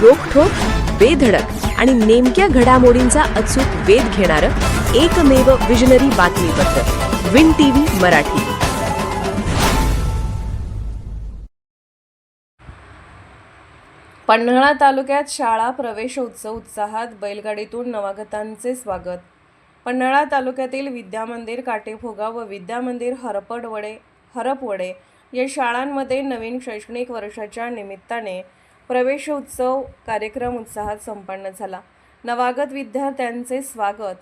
रोखठोक, बेधडक आणि नेमक्या घडामोडींचा अचूक वेध घेणारं एकमेव विजनरी बातमीपत्र विन टीव्ही मराठी. पन्हाळा तालुक्यात शाळा प्रवेशोत्सव उत्साहात, बैलगाडीतून नवागतांचे स्वागत. पन्हाळा तालुक्यातील विद्यामंदिर काटेफोगा व विद्यामंदिर हरपवडे या शाळांमध्ये नवीन शैक्षणिक वर्षाच्या निमित्ताने प्रवेशोत्सव कार्यक्रम उत्साहात संपन्न झाला. नवागत विद्यार्थ्यांचे स्वागत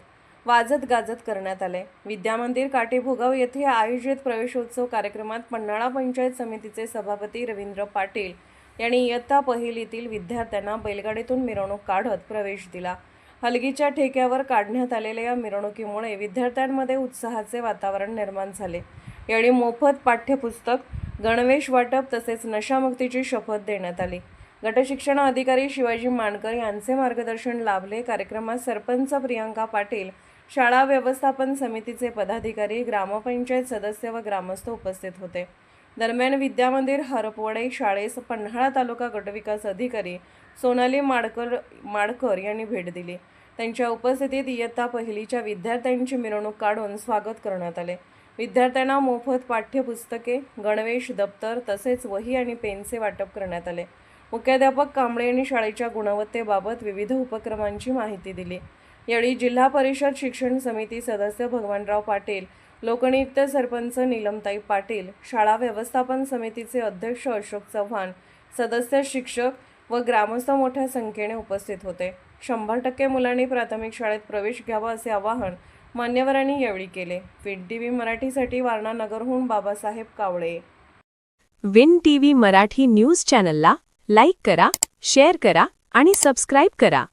वाजत गाजत करण्यात आले. विद्यामंदिर काटेफोगाव येथे आयोजित प्रवेशोत्सव कार्यक्रमात पन्हाळा पंचायत समितीचे सभापती रवींद्र पाटील यांनी इयत्ता पहिलीतील विद्यार्थ्यांना बैलगाडीतून मिरवणूक काढत प्रवेश दिला. हलगीच्या ठेक्यावर काढण्यात आलेल्या या मिरवणुकीमुळे विद्यार्थ्यांमध्ये उत्साहाचे वातावरण निर्माण झाले. यावेळी मोफत पाठ्यपुस्तक, गणवेश वाटप तसेच नशामुक्तीची शपथ देण्यात आली. गटशिक्षण अधिकारी शिवाजी मानकर यांचे मार्गदर्शन लाभले. कार्यक्रमात सरपंच प्रियांका पाटील, शाळा व्यवस्थापन समितीचे पदाधिकारी, ग्रामपंचायत सदस्य व ग्रामस्थ उपस्थित होते. दरम्यान विद्यामंदिर हरपवडे शाळेस पन्हाळा तालुका गटविकास अधिकारी सोनाली माडकर यांनी भेट दिली. त्यांच्या उपस्थितीत इयत्ता पहिलीच्या विद्यार्थ्यांची मिरवणूक काढून स्वागत करण्यात आले. विद्यार्थ्यांना मोफत पाठ्यपुस्तके, गणवेश, दप्तर तसेच वही आणि पेनचे वाटप करण्यात आले. मुख्याध्यापक कांबळे यांनी शाळेच्या गुणवत्तेबाबत विविध उपक्रमांची माहिती दिली. यावेळी जिल्हा परिषद शिक्षण समिती सदस्य भगवानराव पाटील, लोकनियुक्त सरपंच नीलमताई पाटील, शाळा व्यवस्थापन समितीचे अध्यक्ष अशोक चव्हाण, सदस्य, शिक्षक व ग्रामस्थ मोठ्या संख्येने उपस्थित होते. 100% मुलांनी प्राथमिक शाळेत प्रवेश घ्यावा असे आवाहन मान्यवरांनी यावेळी केले. विन टीव्ही मराठीसाठी वारणा नगरहून बाबासाहेब कावळे. विन टीव्ही मराठी न्यूज चॅनलला लाईक करा, शेअर करा आणि सबस्क्राईब करा.